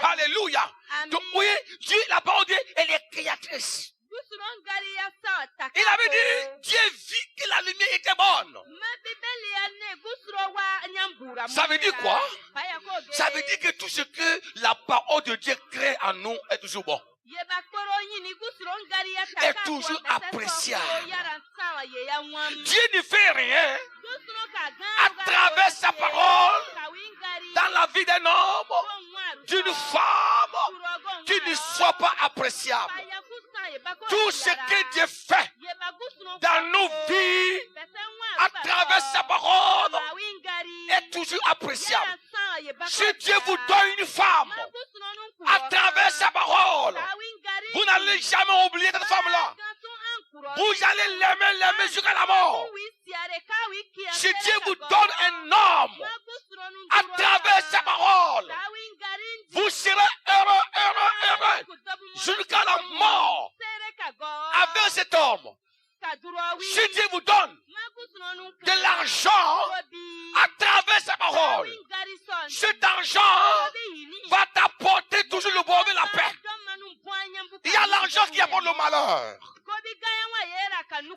Alléluia. Donc, oui, Dieu, la parole de Dieu, elle est créatrice. Il avait dit, Dieu vit que la lumière était bonne. Ça veut dire quoi? Ça veut dire que tout ce que la parole de Dieu crée en nous est toujours bon. Est toujours appréciable. Dieu ne fait rien à travers sa parole dans la vie d'un homme, d'une femme, qui ne soit pas appréciable. Tout ce que Dieu fait dans nos vies à travers sa parole est toujours appréciable. Si Dieu vous donne une femme à travers sa parole, vous n'allez jamais oublier cette femme-là. Vous allez l'aimer jusqu'à la mort. Si Dieu vous donne un homme à travers sa parole, vous serez heureux jusqu'à la mort avec cet homme. Si Dieu vous donne de l'argent à travers sa parole, cet argent va t'apporter toujours le bonheur et la paix. Il y a l'argent qui apporte le malheur,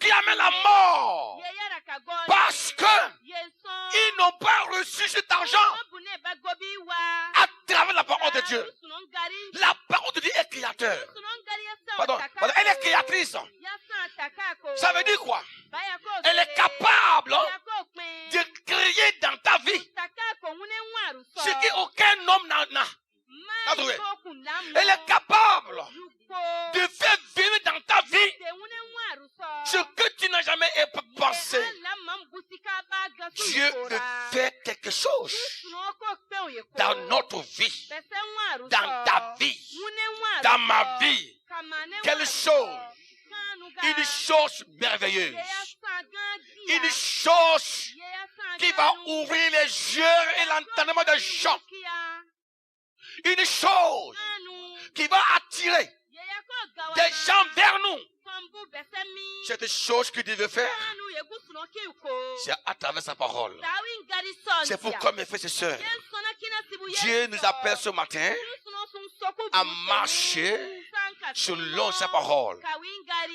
qui amène la mort, parce qu'ils n'ont pas reçu cet argent à travers la parole de Dieu. La parole de Dieu est créateur. Pardon, elle est créatrice. Ça veut dire quoi? Elle est capable de créer dans ta vie ce qu'aucun homme n'a trouvé. Elle est capable de faire vivre dans ta vie ce que tu n'as jamais pensé. Dieu veut faire quelque chose dans notre vie, dans ta vie, dans ma vie. Quelle chose? Une chose merveilleuse. Une chose qui va ouvrir les yeux et l'entendement des gens. Une chose qui va attirer des gens vers nous. Cette chose que Dieu veut faire, c'est à travers sa parole. C'est pourquoi, mes frères et sœurs, Dieu nous appelle ce matin à marcher selon sa parole.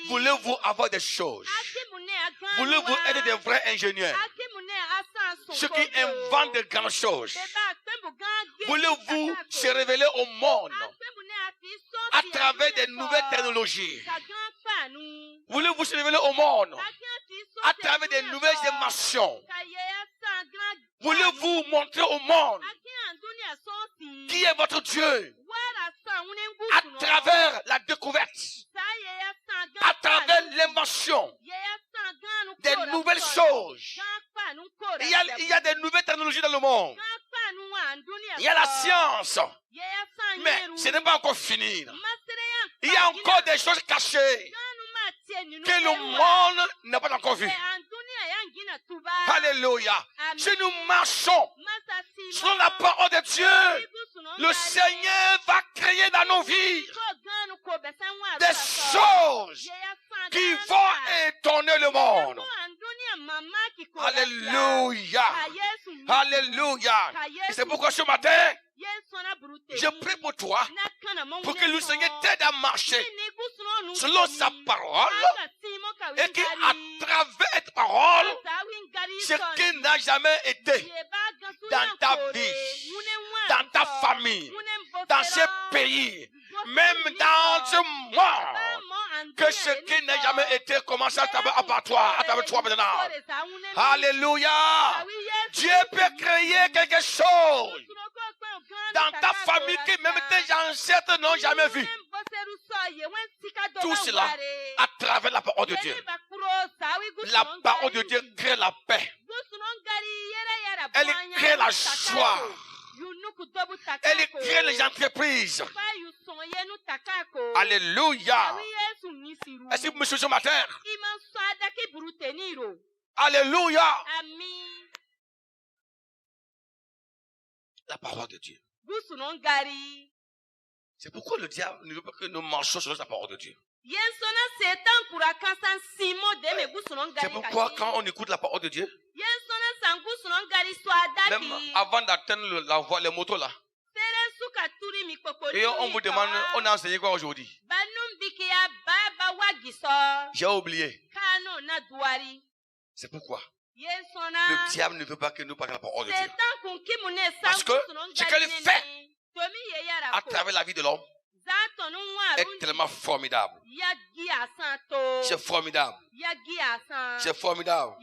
Voulez-vous avoir des choses? Voulez-vous être des vrais ingénieurs? Ceux qui inventent de grandes choses. Voulez-vous se révéler au monde à travers des nouvelles technologies? Voulez-vous se révéler au monde à travers des nouvelles inventions? Voulez-vous montrer au monde qui est votre Dieu à travers la découverte, à travers l'invention des nouvelles choses? Il y a des nouvelles technologies dans le monde. Il y a la science. Mais ce n'est pas encore fini. Il y a encore des choses cachées que le monde n'a pas encore vues. Alléluia. Si nous marchons selon la parole de Dieu, le Seigneur va créer dans nos vies des choses qui vont étonner le monde. Alléluia. Alléluia. Et c'est pourquoi ce matin, je prie pour toi, pour que le Seigneur t'aide à marcher selon sa parole, et qu'à travers cette parole, ce qui n'a jamais été dans ta vie, dans ta famille, dans ce pays, même dans ce monde, que ce qui n'a jamais été commence à travers toi maintenant. Alléluia. Dieu peut créer quelque chose dans ta famille que même tes ancêtres n'ont jamais vu. Tout cela à travers la parole de Dieu. La parole de Dieu crée la paix. Elle crée la joie. Elle crée les entreprises. Alléluia. Est-ce que vous me suivez ce matin? Alléluia. La parole de Dieu. C'est pourquoi le diable ne veut pas que nous marchions sur la parole de Dieu. C'est pourquoi quand on écoute la parole de Dieu, même avant d'atteindre les motos là, Et on vous demande, on a enseigné quoi aujourd'hui? J'ai oublié. C'est pourquoi le diable ne veut pas que nous parlions la parole de Dieu. Parce que ce qu'elle fait à travers la vie de l'homme est tellement formidable. C'est formidable. C'est formidable.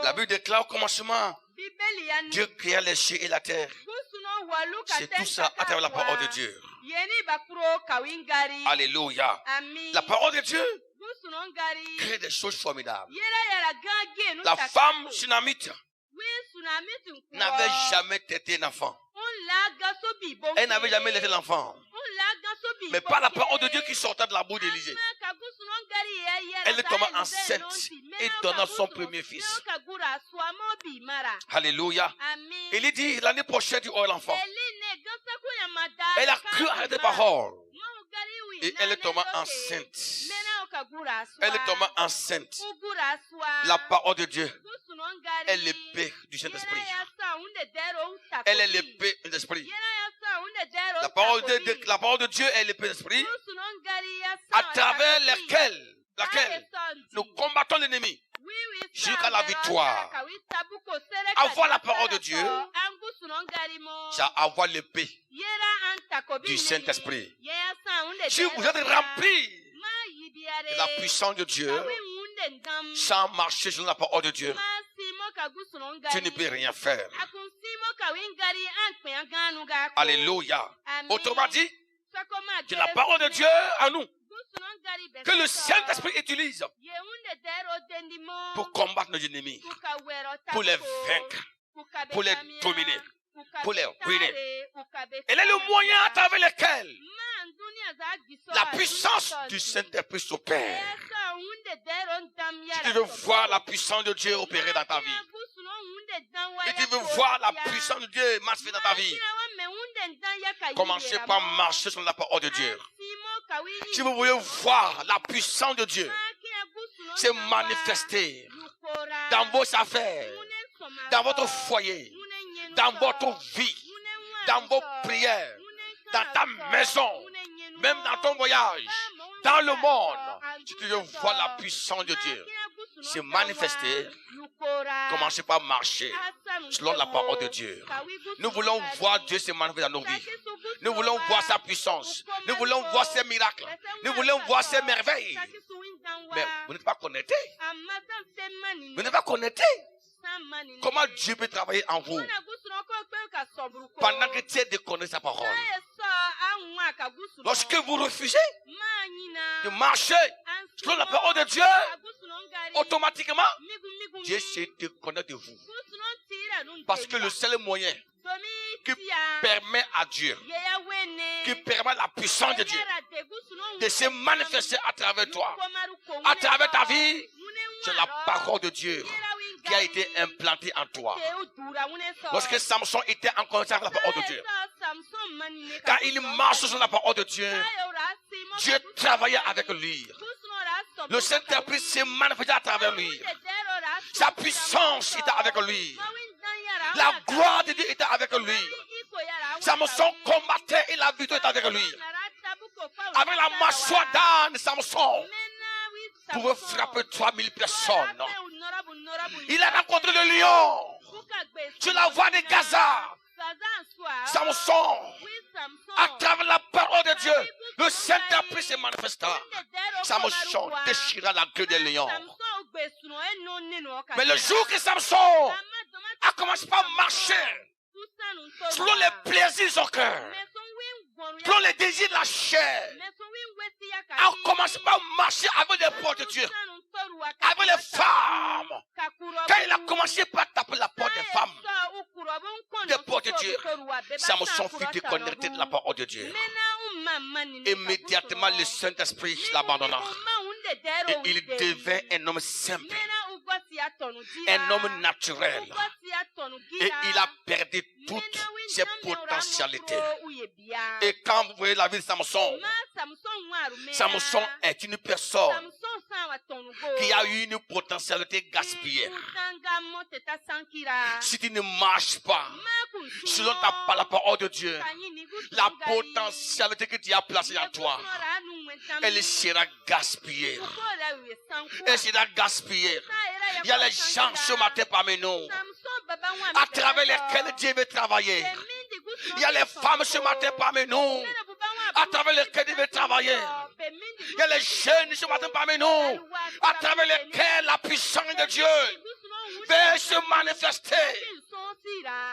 La Bible déclare au commencement, Dieu créa les cieux et la terre. C'est tout ça à travers la parole de Dieu. Alléluia. La parole de Dieu crée des choses formidables. La femme tsunamite n'avait jamais tété un enfant. Elle n'avait jamais laissé l'enfant. Mais par la parole de Dieu qui sortait de la bouche d'Élisée, elle tomba enceinte et donna son premier fils. Alléluia. Il dit l'année prochaine tu auras l'enfant. Elle a cru à des paroles. Et elle est tombée enceinte. Elle est tombée enceinte. La parole de Dieu est l'épée du Saint-Esprit. Elle est l'épée de l'Esprit. La parole de Dieu est l'épée de l'Esprit à travers laquelle nous combattons l'ennemi jusqu'à la victoire. Avoir la parole de Dieu, c'est avoir l'épée du Saint-Esprit. Si vous êtes rempli de la puissance de Dieu, sans marcher sur la parole de Dieu, tu ne peux rien faire. Alléluia. Autrement dit, c'est la parole de Dieu en nous que le Saint-Esprit utilise pour combattre nos ennemis, pour les vaincre, pour les dominer, pour les ruiner. Elle est le moyen à travers lequel la puissance du Saint-Esprit s'opère. Si tu veux voir la puissance de Dieu opérer dans ta vie, et tu veux voir la puissance de Dieu manifester dans ta vie, commencez par marcher sur la parole de Dieu. Si vous voulez voir la puissance de Dieu se manifester dans vos affaires, dans votre foyer, dans votre vie, dans vos prières, dans ta maison, même dans ton voyage, dans le monde, si tu veux voir la puissance de Dieu se manifester, commencez par marcher selon la parole de Dieu. Nous voulons voir Dieu se manifester dans nos vies. Nous voulons voir sa puissance. Nous voulons voir ses miracles. Nous voulons voir ses merveilles. Mais vous n'êtes pas connecté. Vous n'êtes pas connecté. Comment Dieu peut travailler en vous pendant que tu es déconnecté de sa parole? Lorsque vous refusez de marcher selon la parole de Dieu, automatiquement, Dieu se déconnecte de vous. Parce que le seul moyen qui permet à Dieu, qui permet la puissance de Dieu de se manifester à travers toi, à travers ta vie, c'est la parole de Dieu qui a été implantée en toi. Lorsque Samson était en contact avec la parole de Dieu, quand il marche sur la parole de Dieu, Dieu travaillait avec lui. Le Saint-Esprit s'est manifesté à travers lui. Sa puissance était avec lui. La gloire de Dieu était avec lui. Samson combattait et la victoire était avec lui. Avec la mâchoire d'âne, Samson pouvait frapper 3000 personnes. Il a rencontré le lion sur la voie de Gaza. Samson, à travers la parole de Dieu, le Saint-Esprit se manifesta. Samson déchira la queue des lions. Mais le jour que Samson a commencé par marcher selon les plaisirs de son cœur, selon les désirs de la chair, a commencé par marcher avec les portes de Dieu, avec les femmes. Quand il a commencé par taper la porte des femmes, des portes de Dieu, Samson fut déconnecté de la parole de Dieu. Immédiatement, le Saint-Esprit l'abandonna. Et il devint un homme simple, un homme naturel. Et il a perdu toutes ses potentialités. Et quand vous voyez la vie de Samson, Samson est une personne qui a eu une potentialité gaspillée. Si tu ne marches pas selon la parole de Dieu, la potentialité que Dieu a placée en toi, elle sera gaspillée. Elle sera gaspillée. Il y a les gens ce matin parmi nous à travers lesquels Dieu veut travailler. Il y a les femmes ce matin parmi nous à travers lesquels Dieu veut travailler. Il y a les jeunes ce matin parmi nous à travers lesquels la puissance de Dieu veut se manifester.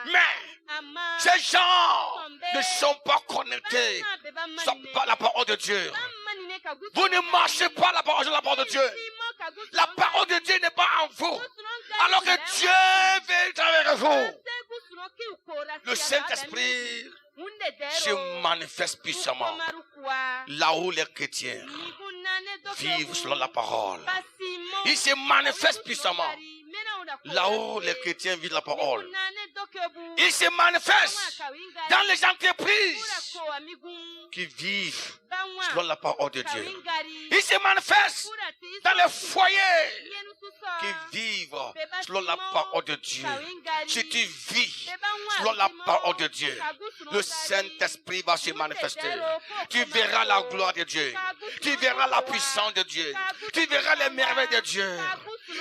Mais ces gens ne sont pas connectés par la parole de Dieu. Vous ne marchez pas la parole de Dieu. La parole de Dieu n'est pas en vous. Alors que Dieu veut travailler avec vous. Le Saint-Esprit se manifeste puissamment là où les chrétiens vivent selon la parole. Il se manifeste puissamment là où les chrétiens vivent la parole. Il se manifeste dans les entreprises qui vivent selon la parole de Dieu. Il se manifeste dans les foyers qui vivent selon la parole de Dieu. Si tu vis selon la parole de Dieu, le Saint-Esprit va se manifester. Tu verras la gloire de Dieu. Tu verras la puissance de Dieu. Tu verras les merveilles de Dieu.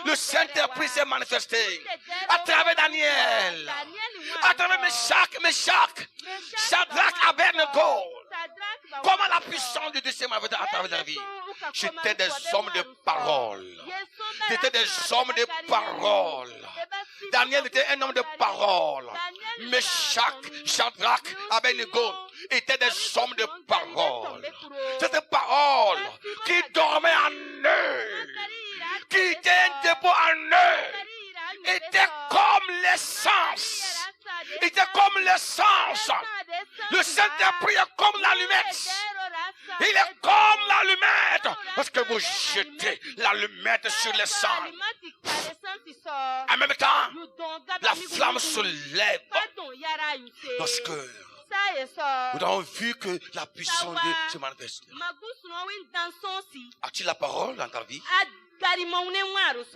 Le Saint-Esprit s'est manifesté à travers Daniel, à travers Meshach, Shadrach, Abednego. Comment la puissance de Dieu s'est manifestée à travers la vie. J'étais des hommes de parole. J'étais des hommes de parole. Daniel était un homme de parole. Meshach, Shadrach, Abednego étaient des hommes de parole. Cette parole qui dormait en eux, qui était un dépôt en eux, était comme l'essence. Était comme l'essence. Le Saint-Esprit est comme l'allumette. Il est comme l'allumette. Parce que vous jetez l'allumette sur l'essence. En même temps, la flamme se lève. Parce que nous avons vu que la puissance de Dieu se manifeste. As-tu la parole dans ta vie?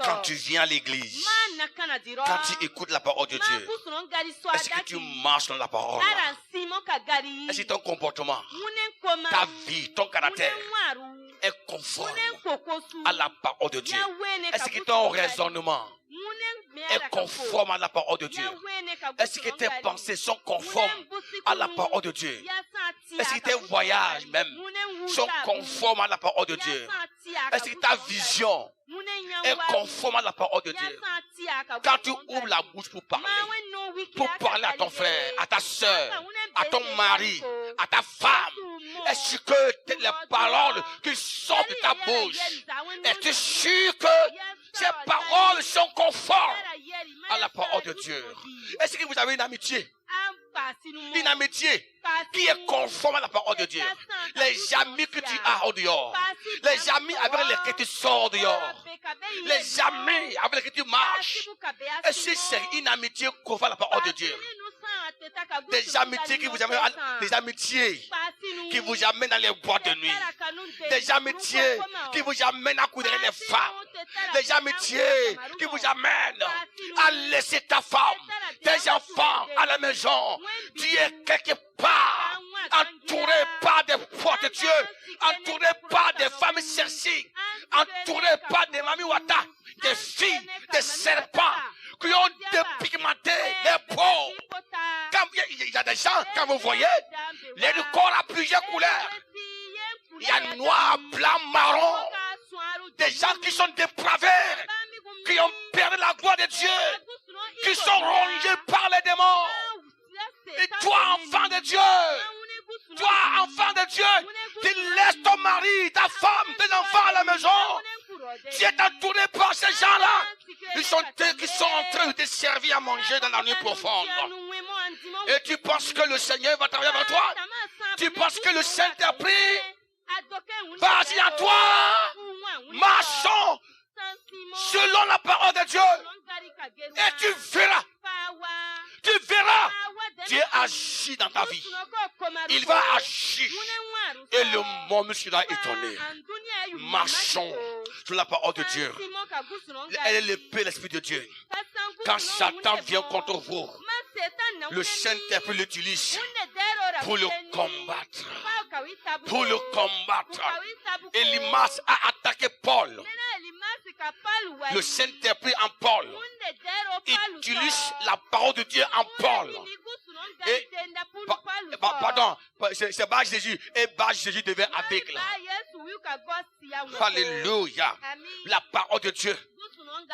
Quand tu viens à l'église, quand tu écoutes la parole de Dieu, est-ce que tu marches dans la parole? Est-ce que ton comportement, ta vie, ton caractère est conforme à la parole de Dieu? Est-ce que ton raisonnement est conforme à la parole de Dieu? Est-ce que tes pensées sont conformes à la parole de Dieu? Est-ce que tes voyages même sont conformes à la parole de Dieu? Est-ce que ta vision est conforme à la parole de Dieu? Quand tu ouvres la bouche pour parler à ton frère, à ta soeur, à ton mari, à ta femme, est-ce que les paroles qui sortent de ta bouche, es-tu sûr que ces paroles sont conformes à la parole de Dieu? Est-ce que vous avez une amitié? Une amitié qui est conforme à la parole de Dieu. Les amis que tu as au dehors, les amis avec lesquels tu sors dehors, les amis avec lesquels tu marches, est-ce que c'est une amitié conforme à la parole de Dieu? Des amitiés qui vous amènent, des amitiés qui vous amènent dans les boîtes de nuit, des amitiés qui vous amènent à courir les femmes, des amitiés qui vous amènent à laisser ta femme, tes enfants à la maison. Tu es quelque part entouré par des portes de Dieu, entouré par des femmes cherchées, entouré par des mami wata, des filles, des serpents qui ont dépigmenté les peaux. Il y a des gens, quand vous voyez, les corps à plusieurs couleurs. Il y a noir, blanc, marron. Des gens qui sont dépravés, qui ont perdu la gloire de Dieu, qui sont rongés par les démons. Et toi, enfant de Dieu, tu laisses ton mari, ta femme, tes enfants à la maison. Tu es entouré par ces gens-là. Ils sont en train de te servir à manger dans la nuit profonde. Et tu penses que le Seigneur va travailler avec toi? Tu penses que le Saint-Esprit va agir en toi? Marchons selon la parole de Dieu. Et tu verras. Dieu agit dans ta vie. Il va agir. Et le monde sera étonné. Marchons sur la parole de Dieu. Elle est l'épée, l'Esprit de Dieu. Quand Satan vient contre vous, le Saint-Esprit l'utilise pour le combattre. Pour le combattre. Elimas a attaqué Paul. Le Saint-Esprit en Paul utilise la parole de Dieu en Paul. Et, pardon, c'est pas Jésus. Et Jésus devait aveugle. Alléluia. La parole de Dieu.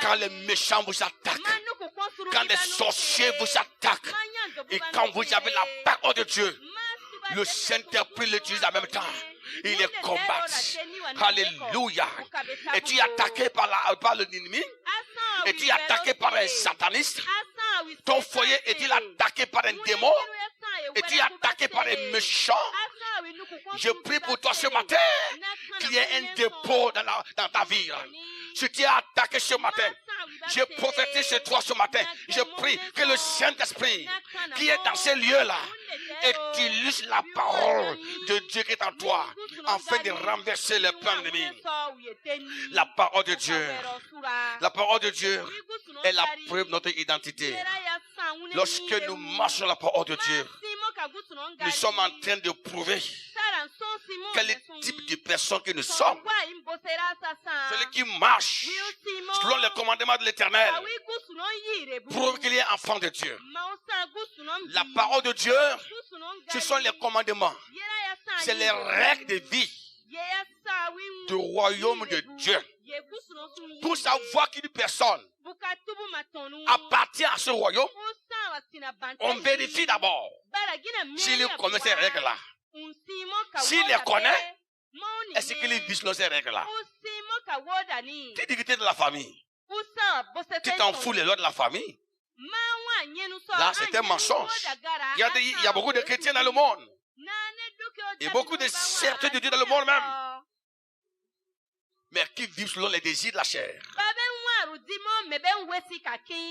Quand les méchants vous attaquent, quand les sorciers vous attaquent, et quand vous avez la parole de Dieu, le Saint-Esprit l'utilise en même temps. Il les combat. Alléluia. Et tu es attaqué par l'ennemi? Et tu es attaqué par un sataniste? Ton foyer est-il attaqué par un démon? Et tu es attaqué par un méchant? Je prie pour toi ce matin qu'il y ait un dépôt dans ta vie. Si tu es attaqué ce matin, je prophétise sur toi ce matin. Je prie que le Saint-Esprit qui est dans ces lieux-là utilise la parole de Dieu qui est en toi afin de renverser les plans ennemis. La parole de Dieu. La parole de Dieu est la preuve de notre identité. Lorsque nous marchons la parole de Dieu, nous sommes en train de prouver quel type de personne que nous sommes. Celui qui marche selon les commandements de l'Éternel prouve qu'il est enfant de Dieu. La parole de Dieu, ce sont les commandements. C'est les règles de vie du royaume de Dieu. Pour savoir qu'une personne appartient à ce royaume, on vérifie d'abord s'il connaît ces règles-là. S'il les connaît, est-ce qu'il vit selon ces règles-là? Tu dis que tu es de la famille. Tu t'en fous les lois de la famille. Là, c'est un mensonge. Il y a beaucoup de chrétiens dans le monde. Et beaucoup de serviteurs de Dieu dans le monde même. Mais qui vivent selon les désirs de la chair.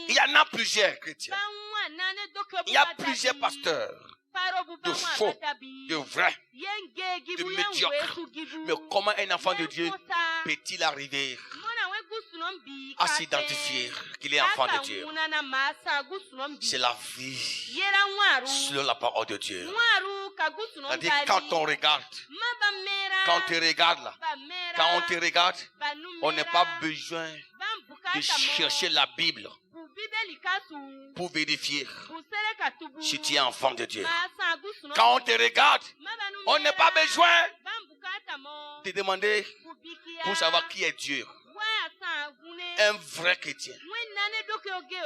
Il y en a plusieurs chrétiens. Il y a plusieurs pasteurs. De faux, de vrais, de médiocres. Mais comment un enfant de Dieu peut-il arriver à s'identifier qu'il est enfant de Dieu? C'est la vie selon la parole de Dieu. C'est-à-dire quand on regarde, quand on te regarde là, quand on te regarde, on n'a pas besoin de chercher la Bible pour vérifier si tu es enfant de Dieu. Quand on te regarde, on n'a pas besoin de demander pour savoir qui est Dieu. Un vrai chrétien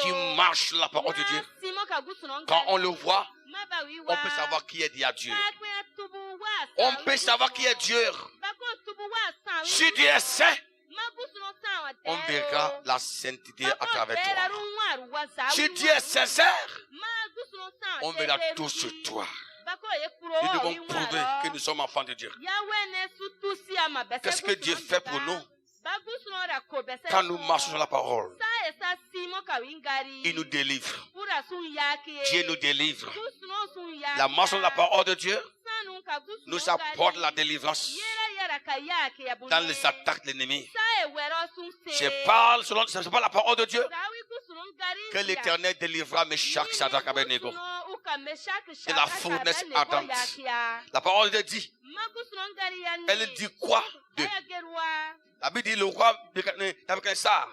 qui marche la parole de Dieu, quand on le voit, on peut savoir qui est Dieu. On peut savoir qui est Dieu. Si Dieu est saint, on verra la sainteté à travers toi. Si Dieu est sincère, on verra tout sur toi. Nous devons prouver que nous sommes enfants de Dieu. Qu'est-ce que Dieu fait pour nous? Quand nous marchons sur la parole, il nous délivre. Dieu nous délivre. La marche sur la parole de Dieu nous apporte la délivrance dans les attaques de l'ennemi. Je parle selon la parole de Dieu que l'Éternel délivrera Meshach, Shadrach, Abednego de la fournaise ardente. La parole de Dieu dit, elle dit quoi? La Bible dit le roi Nebuchadnezzar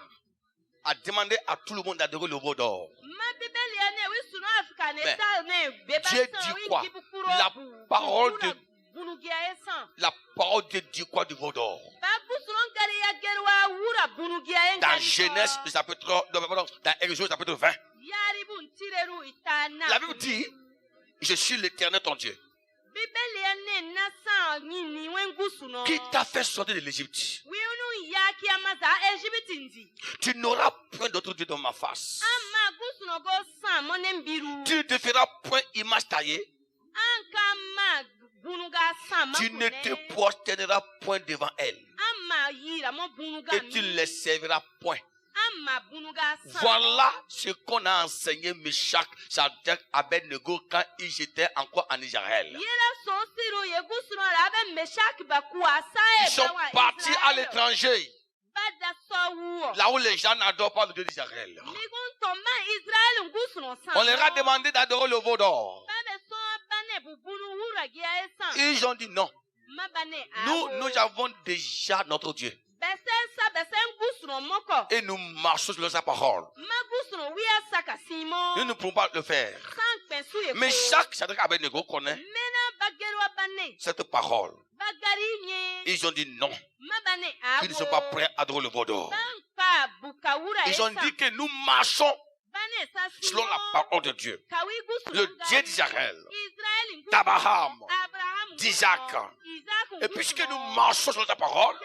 a demandé à tout le monde d'adorer le veau d'or. Mais Dieu dit quoi? La parole de Dieu quoi du veau d'or? Dans Genèse, dans Exode chapitre 20, la Bible dit, je suis l'Éternel ton Dieu, qui t'a fait sortir de l'Égypte. Tu n'auras point d'autre Dieu dans ma face. Tu ne te feras point image taillée. Tu ne te prosterneras point devant elle. Et tu ne les serviras point. Voilà ce qu'on a enseigné Meshach, Shadrach, Abednego quand ils étaient encore en Israël. Ils sont partis à l'étranger. Là où les gens n'adorent pas le Dieu d'Israël. On leur a demandé d'adorer le veau d'or. Ils ont dit non. Nous avons déjà notre Dieu. Et nous marchons sur sa parole. Nous ne pouvons pas le faire. Mais chaque Shadrach Abednego connaît cette parole. Ils ont dit non. Ils ne sont pas prêts à adorer le veau d'or. Ils ont dit que nous marchons selon la parole de Dieu. Le Dieu d'Israël, d'Abraham, d'Isaac. Et puisque nous marchons sur ta parole,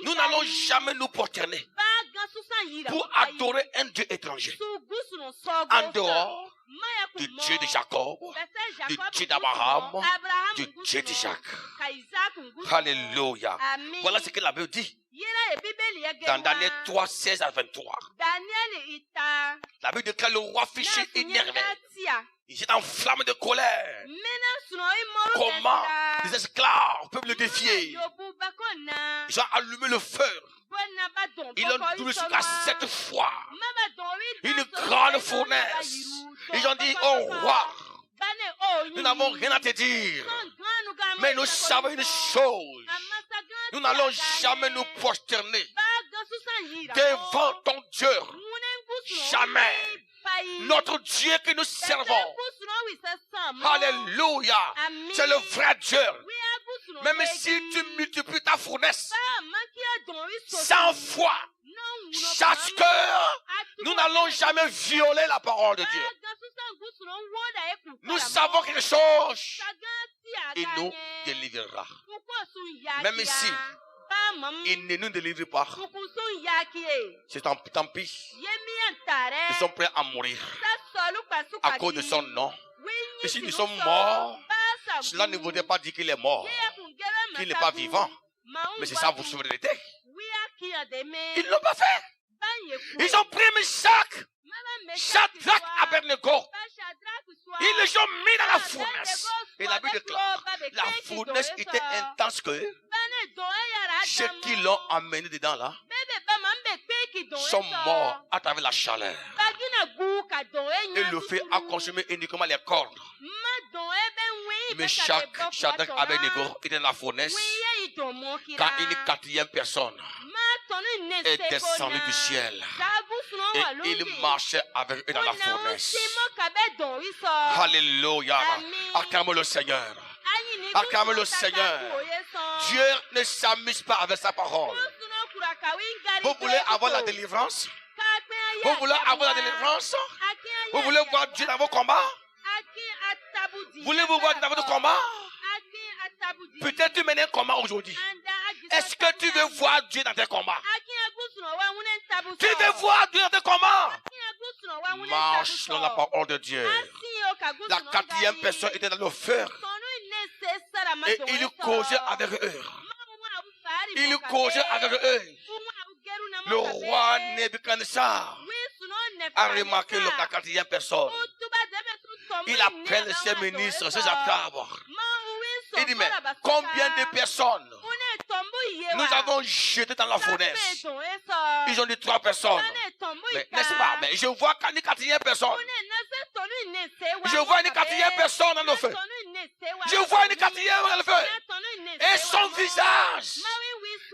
nous n'allons jamais nous prosterner pour adorer un Dieu étranger en dehors du Dieu de Jacob, du Dieu d'Abraham, du Dieu d'Isaac. Alléluia. Voilà ce que la Bible dit. Dans Daniel 3, 16 à 23. La Bible dit que le roi fiché énervé. Il est en flamme de colère. Comment les esclaves peuvent le défier? Ils ont allumé le feu. Ils l'ont doublé jusqu'à 7 fois. Une grande fournaise. Ils ont dit, oh roi, nous n'avons rien à te dire. Mais nous savons une chose. Nous n'allons jamais nous prosterner devant ton Dieu. Jamais. Notre Dieu que nous servons. Alléluia. C'est le vrai Dieu. Même si tu multiplies ta fournaise 100 fois, chaque cœur, nous n'allons jamais violer la parole de Dieu. Nous savons quelque chose. Il nous délivrera. Même si il ne nous délivre pas, c'est tant pis. Nous sommes prêts à mourir à cause de son nom. Et si nous sommes morts, cela ne voudrait pas dire qu'il est mort, qu'il n'est pas vivant. Mais c'est ça votre souveraineté. Ils ne l'ont pas fait. Ils ont pris Meshach, Shadrach, Abednego. Ils les ont mis dans la fournaise. Et la Bible déclare, la fournaise était intense que ceux qui l'ont amené dedans là sont morts à travers la chaleur. Et le feu a consumé uniquement les cordes. Mais chaque Shadrach Abednego était dans la fournaise quand une quatrième personne est descendue du ciel. Et il marchait avec eux dans la fournaise. Alléluia. Acclame le Seigneur. Acclame le Seigneur. Dieu ne s'amuse pas avec sa parole. Vous voulez avoir la délivrance? Vous voulez avoir la délivrance? Vous voulez voir Dieu dans vos combats? Voulez-vous voir Dieu dans votre combat? Peut-être tu mènes un combat aujourd'hui. Est-ce que tu veux voir Dieu dans tes combats? Tu veux voir Dieu dans tes combats? Marche dans la parole de Dieu. La quatrième personne était dans le feu. Et il causait avec eux. Il causait avec eux. Le roi Nebuchadnezzar a remarqué la quatrième personne. Il appelle ses ministres, ses apôtres. Il dit, mais combien de personnes nous avons jeté dans la fournaise? Ils ont dit 3 personnes. Mais n'est-ce pas? Mais je vois une quatrième personne. Je vois une quatrième personne dans le feu. Je vois une quatrième dans le feu. Et son visage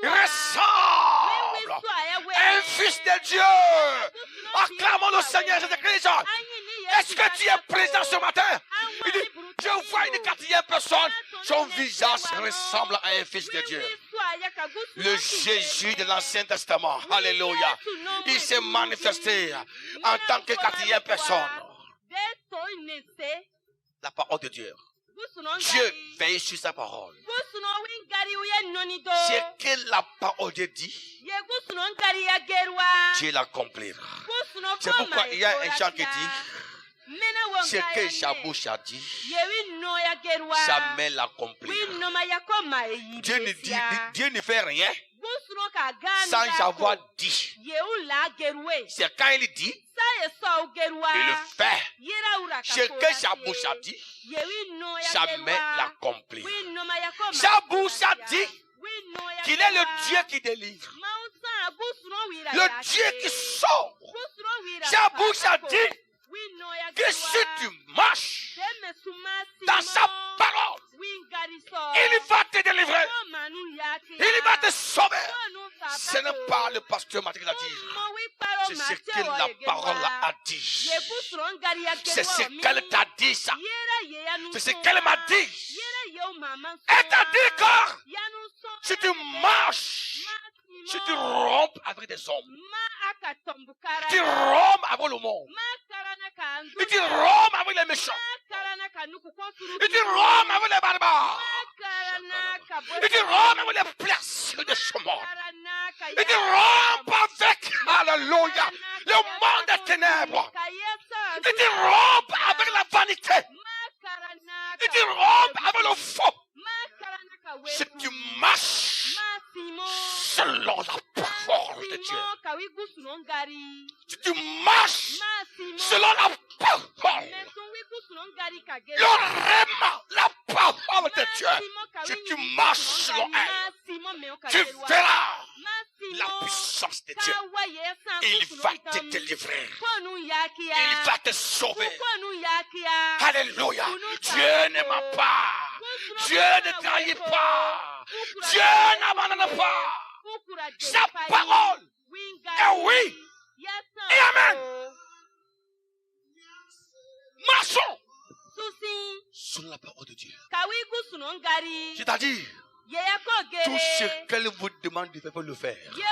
ressemble à un fils de Dieu. Acclamons le Seigneur Jésus-Christ. Est-ce que tu es présent ce matin? Il dit, je vois une quatrième personne. Son visage ressemble à un fils de Dieu. Le Jésus de l'Ancien Testament. Alléluia. Il s'est manifesté en tant que quatrième personne. La parole de Dieu. Dieu veille sur sa parole. C'est que la parole de Dieu dit, Dieu l'accomplira. C'est pourquoi il y a un chant qui dit, ce que sa bouche a dit, sa main l'accomplira. Dieu ne fait rien sans avoir dit. C'est quand il dit, il le fait. Ce que sa bouche a dit, sa main l'accomplit. Sa bouche a dit qu'il est le Dieu qui délivre. le Dieu qui sauve. Sa bouche a dit que si tu marches dans sa parole, il va te délivrer. Il va te sauver. Ce n'est pas le pasteur Mathieu qui l'a dit. C'est ce que la parole a dit. C'est ce qu'elle t'a dit, ça. C'est ce qu'elle m'a dit. Elle t'a dit que si tu marches, si tu rompes avec des hommes, tu rompes avec le monde, et tu rompes avec les méchants, et tu rompes avec les barbares, et tu rompes avec les places de chemin, et tu rompes avec, alléluia, le monde des ténèbres, et tu rompes avec la vanité, et tu rompes avec le faux. Si tu marches selon la parole de Dieu, si tu marches selon la parole, le réma, la parole de Dieu, si tu marches selon elle, tu verras la puissance de Dieu. Il va te délivrer. Il va te sauver. Alléluia. Dieu ne ment pas. Dieu ne trahit pas. Dieu n'abandonne pas. Sa parole est oui et amen. Marchons sur la parole de Dieu. C'est-à-dire, tout ce qu'elle vous demande de faire, pour le faire. Le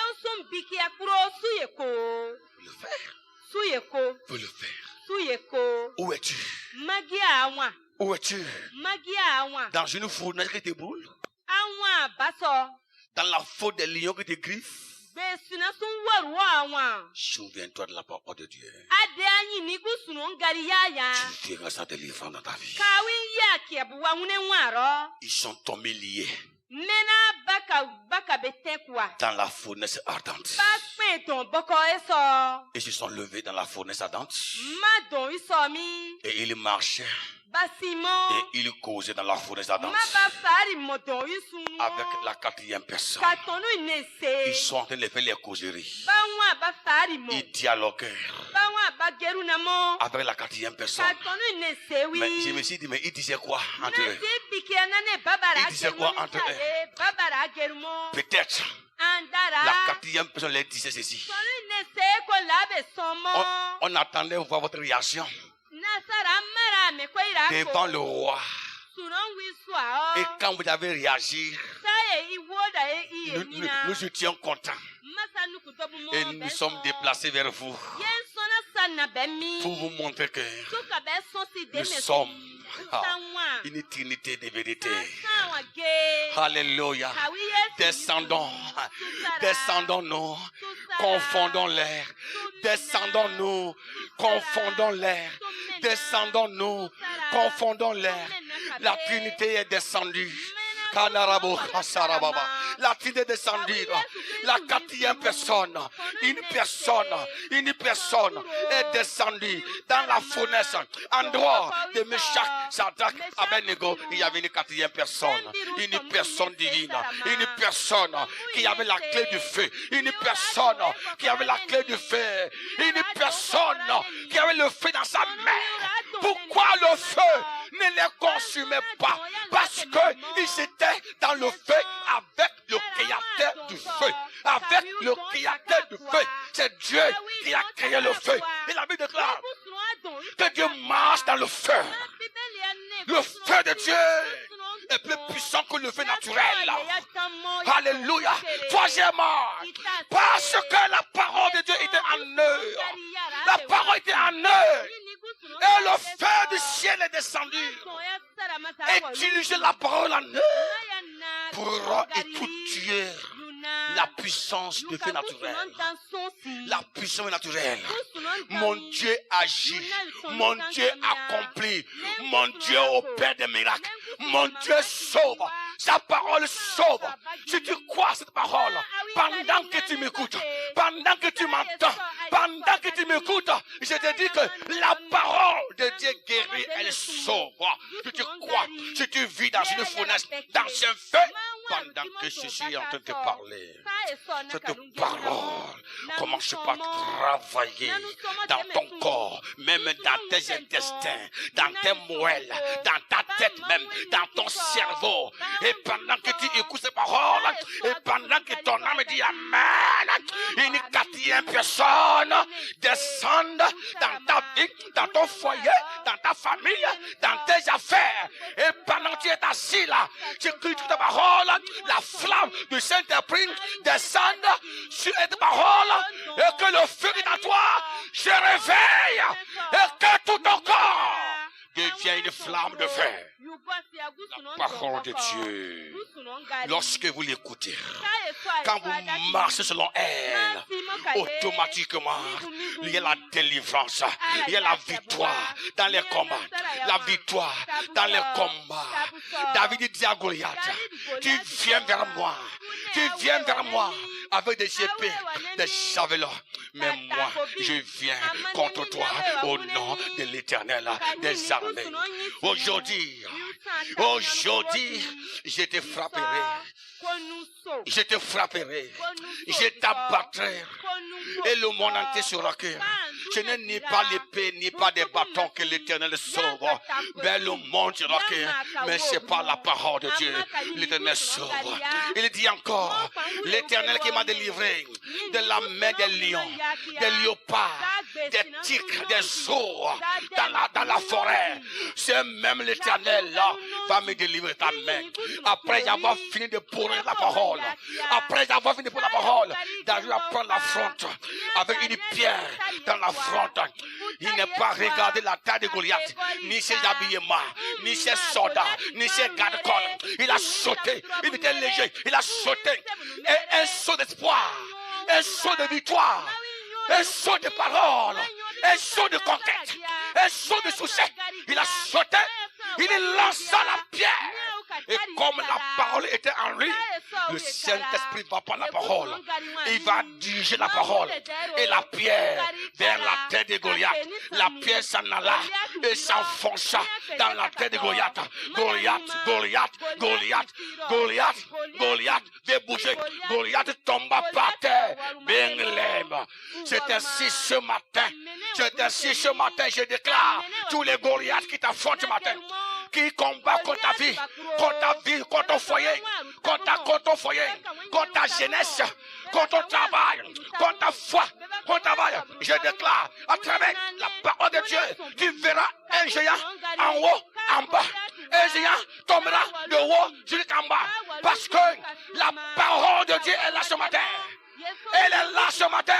faire. Pour le faire. Où es-tu? Où es-tu? Dans une fournaise qui te brûle? Dans la faute des lions qui te griffent? Souviens-toi de la parole de Dieu. Tu verras ça délivrant dans ta vie. Ils sont tombés liés dans la fournaise ardente. Ils se sont levés dans la fournaise ardente. Et ils marchaient. Et ils causaient dans la fournaise ardente avec la quatrième personne. Ils sont en train de faire les causeries. Ils dialoguaient avec la quatrième personne. Mais je me suis dit, mais ils disaient quoi entre eux? Ils disaient quoi entre eux? Peut-être la quatrième personne leur disait ceci. On attendait voir votre réaction devant le roi. Et quand vous avez réagi, nous étions contents. Et nous sommes déplacés vers vous pour vous montrer que nous sommes une trinité de vérité. Alléluia. Descendons-nous, confondons l'air. Descendons-nous, confondons l'air. Descendons-nous, confondons l'air. La Trinité est descendue. La Trinité est descendue. La quatrième personne, une personne est descendue dans la fournaise. En dehors de Meshach, Shadrach, Abednego, il y avait une quatrième personne. Une personne divine. Une personne qui avait la clé du feu. Une personne qui avait la clé du feu. Une personne qui avait le feu dans sa main. Pourquoi le feu ne les consumait pas? Parce qu'ils étaient dans le feu avec le créateur du feu. Avec le créateur du feu. C'est Dieu qui a créé le feu. Et la Bible déclare que Dieu marche dans le feu. Le feu de Dieu est plus puissant que le feu naturel. Alléluia. Troisièmement, parce que la parole de Dieu était en eux. La parole était en eux. Et le feu du ciel est descendu. Utilisez la parole en eux pour étudier la puissance du feu naturel. La puissance naturelle. Mon Dieu agit. Mon Dieu accomplit. Mon Dieu opère des miracles. Mon Dieu sauve. Sa parole sauve. Si tu crois cette parole, pendant que tu m'écoutes, pendant que tu m'entends, pendant que tu m'écoutes, je te dis que la parole de Dieu guérit, elle sauve. Si tu crois, si tu vis dans une fournaise, dans un feu, pendant que je suis en train de te parler, cette parole commence par travailler dans ton corps, même dans tes intestins, dans tes moelles, dans ta tête même, dans ton cerveau. Et pendant que tu écoutes ces paroles, et pendant que ton âme dit Amen, une quatrième personne descende dans ta vie, dans ton foyer, dans ta famille, dans tes affaires. Et pendant que tu es assis là, tu écoutes ta parole, la flamme du Saint-Esprit descende sur cette parole, et que le feu est en toi se réveille, et que tout ton corps devient une flamme de feu. La parole de Dieu, lorsque vous l'écoutez, quand vous marchez selon elle, automatiquement, il y a la délivrance, il y a la victoire dans les combats, la victoire dans les combats. David dit à Goliath, tu viens vers moi, avec des épées, des javelots, mais moi, je viens contre toi au nom de l'Éternel des armées. Aujourd'hui, je te frapperai. Je te frapperai, je t'abattrai, et le monde entier sera que ce n'est ni pas l'épée, ni pas des bâtons que l'Éternel sauve, mais le monde sera que, mais c'est pas la parole de Dieu, l'Éternel sauve. Il dit encore, l'Éternel qui m'a délivré de la main des lions, des léopards, des tigres, des ours dans la forêt, c'est même l'Éternel là va me délivrer ta main. Après avoir fini de pourrir la parole, après avoir fini de pourrir la parole, David va prendre la fronte avec une pierre dans la fronte. Il n'a pas regardé la taille de Goliath, ni ses habillements, ni ses soldats, ni ses gardes-corps. Il a sauté, il était léger, il a sauté. Et un saut d'espoir, un saut de victoire, un saut de parole, un saut de conquête, un saut de succès. Il a sauté, il lança la pierre. Et comme la parole était en lui, le Saint-Esprit va prendre la parole. Il va diriger la parole. Et la pierre vers la tête de Goliath. La pierre s'en alla et s'enfonça dans la tête de Goliath. Goliath veut bouger. Goliath tomba par terre. C'est ainsi ce matin. Je déclare tous les Goliaths qui t'affrontent ce matin, qui combat contre ta vie, contre ton foyer, contre ton foyer, contre ta jeunesse, contre ton travail, contre ta foi, contre ton travail. Je déclare à travers la parole de Dieu, tu verras un géant en haut, en bas. Un géant tombera de haut jusqu'en bas. Parce que la parole de Dieu est là ce matin. Elle est là ce matin.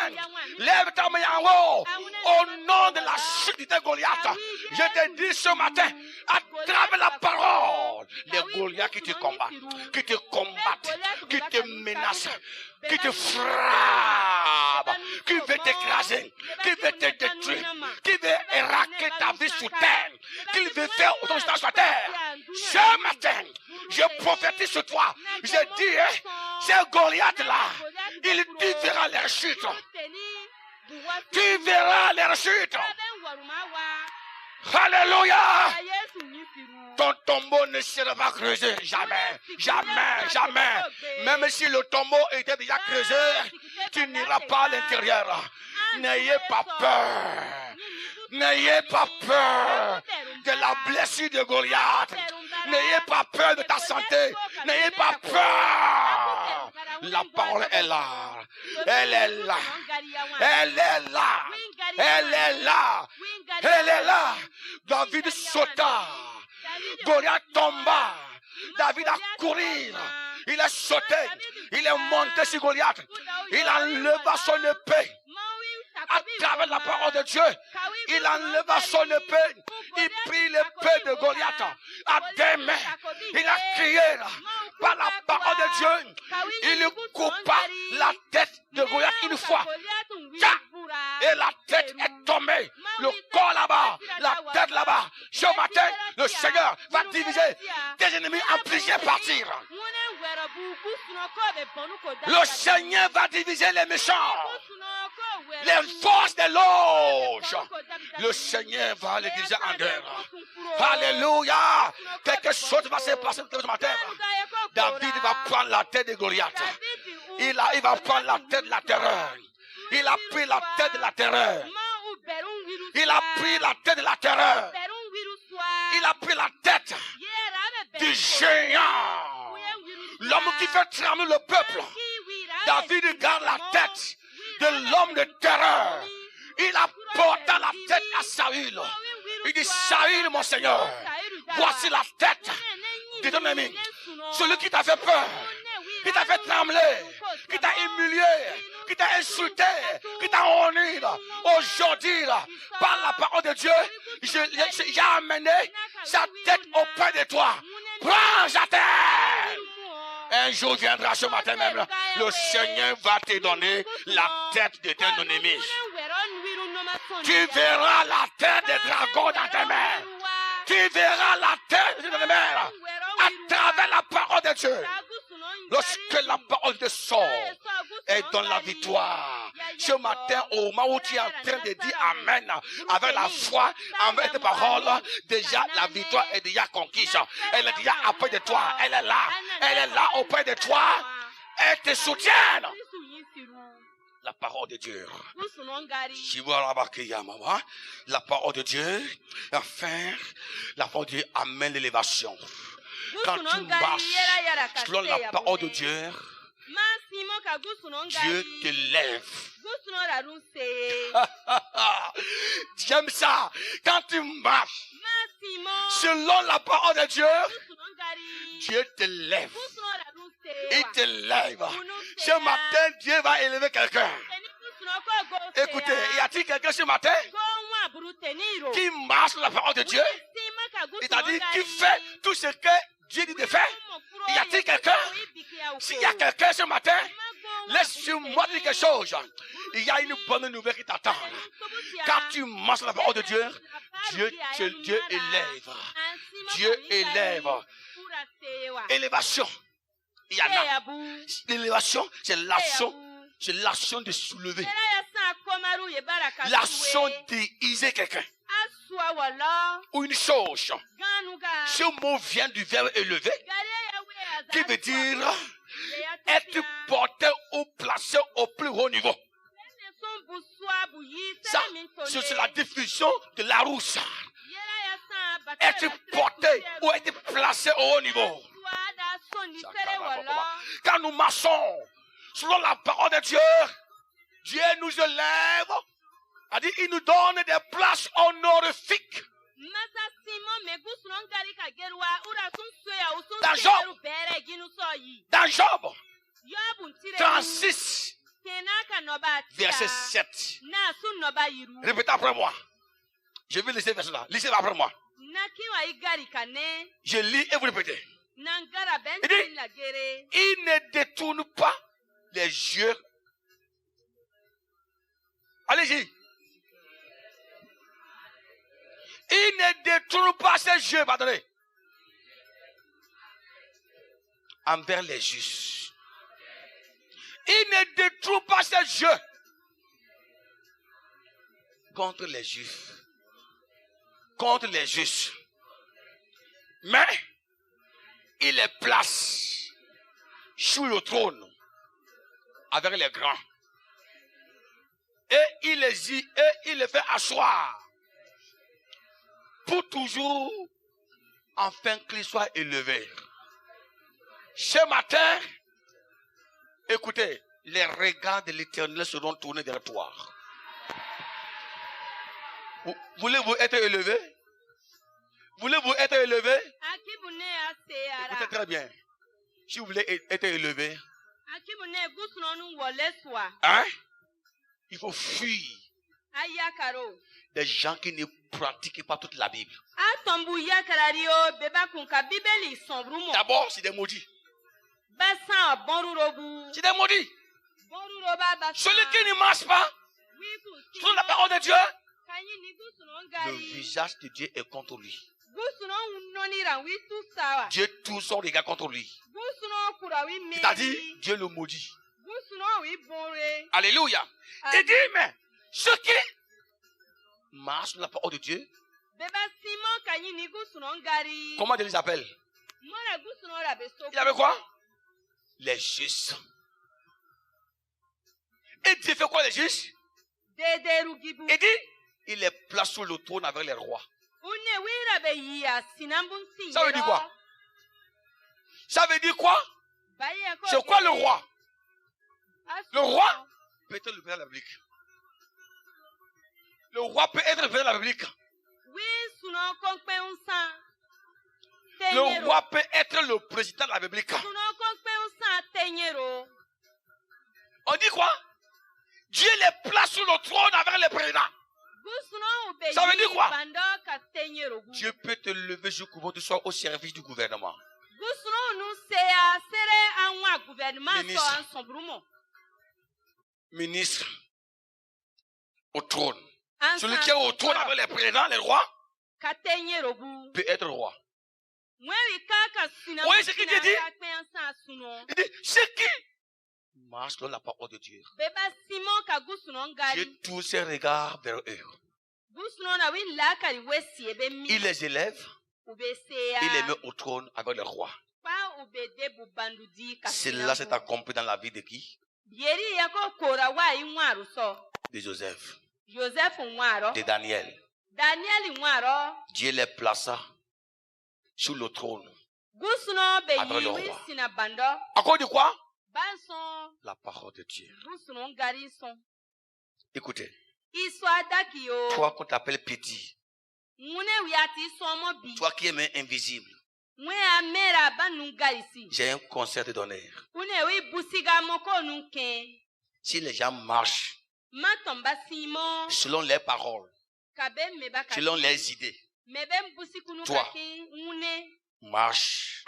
Lève ta main en haut. Au nom de la chute de Goliath, je te dis ce matin, à travers la parole, les Goliaths qui te combattent, qui te menacent, qui te frappent, qui veut t'écraser, qui veut te détruire, qui veut éradiquer ta vie sous terre, qui veut faire autant de sur terre. Ce matin, je prophétise sur toi. Je dis, ces Goliaths-là, tu verras leur chute. Tu verras leur chute. Alléluia. Ton tombeau ne sera pas creusé. Jamais, jamais, jamais. Même si le tombeau était déjà creusé, tu n'iras pas à l'intérieur. N'ayez pas peur. N'ayez pas peur de la blessure de Goliath. N'ayez pas peur de ta santé. N'ayez pas peur. La parole est là. Elle est là. Elle est là. Elle est là. Elle est là. David sauta. Goliath tomba. David a couru. Il a sauté. Il est monté sur Goliath. Il enleva son épée. À travers la parole de Dieu, il enleva son épée. Il prit l'épée de Goliath à deux mains. Il a crié par la parole de Dieu. Il coupa la tête de Goliath une fois. Et la tête est tombée. Le corps là-bas, la tête là-bas. Ce matin, le Seigneur va diviser tes ennemis en plusieurs parties. Le Seigneur va diviser les méchants les forces de l'ange. Le Seigneur va les diriger en guerre. Alléluia. Quelque chose va se passer ce matin. David va prendre la tête de Goliath. Il va prendre la tête de la terreur. Il a pris la tête de la terreur. Il a pris la tête de la terreur. Il a pris la tête du géant. L'homme qui fait trembler le peuple. David garde la tête de l'homme de terreur. Il a porté la tête à Saül. Il dit, Saül, mon Seigneur, voici la tête de ton ennemi. Celui qui t'a fait peur, qui t'a fait trembler, qui t'a humilié, qui t'a insulté, qui t'a honné. Aujourd'hui, par la parole de Dieu, j'ai amené sa tête auprès de toi. Prends sa tête. Un jour viendra ce matin même, le Seigneur va te donner la tête de ton ennemi. Tu verras la tête des dragons dans tes mains. Tu verras la tête de tes mains à travers la parole de Dieu. Lorsque la parole de sort et donne la victoire. Ce matin, au moment où tu es en train de dire Amen, avec la foi, avec tes paroles, déjà la victoire est déjà conquise. Elle est déjà auprès de toi. Elle est là auprès de toi. Elle te soutient. La parole de Dieu. La parole de Dieu, enfin, la parole de Dieu amène l'élévation. Quand tu marches selon la parole de Dieu, Dieu te lève. J'aime ça. Quand tu marches selon la parole de Dieu, Dieu te lève. Il te lève. Ce matin, Dieu va élever quelqu'un. Écoutez, y a-t-il quelqu'un ce matin qui marche sur la parole de Dieu? C'est-à-dire qui fait tout ce que Dieu dit de faire? Y a-t-il quelqu'un? S'il y a quelqu'un ce matin, laisse-moi dire quelque chose. Il y a une bonne nouvelle qui t'attend. Quand tu marches sur la parole de Dieu, Dieu élève. Dieu élève. Élévation. Il y en a. L'élévation, c'est l'action de soulever. L'action d'aiser quelqu'un. Ou une chose. Ce mot vient du verbe élever, qui veut dire être porté ou placé au plus haut niveau. Ça, c'est la définition de la rousse. Être porté ou être placé au haut niveau. Quand nous marchons selon la parole de Dieu, Dieu nous élève. Il nous donne des places honorifiques. Dans Job 36, verset 7. Répétez après moi. Je vais laisser le verset là. Lisez après moi. Je lis et vous répétez. Il dit, il ne détourne pas les yeux. Allez-y. Il ne détourne pas ses yeux, pardonnez, envers les justes. Il ne détourne pas ses yeux contre les juifs, contre les justes. Mais il les place sur le trône avec les grands. Et il les fait asseoir pour toujours, afin qu'il soit élevé. Ce matin, écoutez, les regards de l'Éternel seront tournés vers toi. Voulez-vous être élevé? Voulez-vous être élevé? Écoutez très bien. Si vous voulez être élevé, hein? Il faut fuir des gens qui ne pratiquent pas toute la Bible. D'abord, c'est des maudits. C'est des maudits. Celui qui ne marche pas selon la parole de Dieu, le visage de Dieu est contre lui. Dieu tourne son regard contre lui. C'est-à-dire, Dieu le maudit. Alléluia. Il dit, mais ceux qui marchent sur la parole de Dieu, comment Dieu les appelle? Il avait quoi? Les justes. Et Dieu fait quoi les justes? Il dit, il les place sur le trône avec les rois. Ça veut dire quoi? Ça veut dire quoi? C'est quoi le roi? Le roi peut être le président de la République. Le roi peut être le président de la République. Le roi peut être le président de la République. On dit quoi? Dieu les place sur le trône avec les présidents. Ça veut dire quoi? Dieu peut te lever jusqu'au bout de soi au service du gouvernement. Ministre au trône. Celui qui est au trône avec les présidents, les rois, peut être roi. Vous voyez ce qu'il dit? Il dit, c'est qui marche dans la parole de Dieu. Dieu tourne ses regards vers eux. Il les élève. Il les met au trône avec le roi. Cela s'est accompli dans la vie de qui? De Joseph. De Daniel. Dieu les plaça sur le trône avec le roi. À cause de quoi? La parole de Dieu. Écoutez. Toi qu'on t'appelle petit. Toi qui es invisible. J'ai un conseil à te donner. Si les gens marchent selon les paroles, selon les idées, toi, marche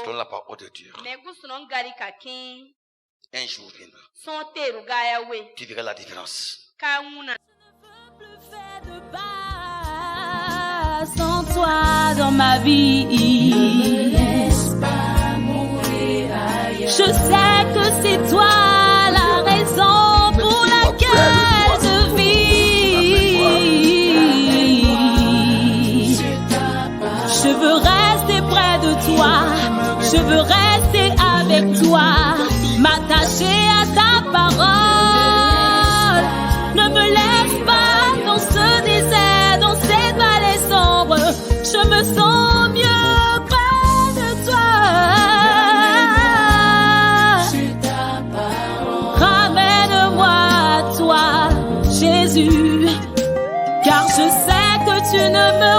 selon la parole de Dieu. Un jour viendra. Tu verras la différence. Sans toi dans ma vie, ne me laisse pas mourir ailleurs. Je sais que c'est toi la raison pour laquelle je vis. Je veux rester près de toi, je veux rester avec toi, m'attacher à ta parole. Ne me laisse pas dans ce désert, dans cette vallée sombre. Je me sens mieux près de toi. Ramène-moi à toi, Jésus, car je sais que tu ne me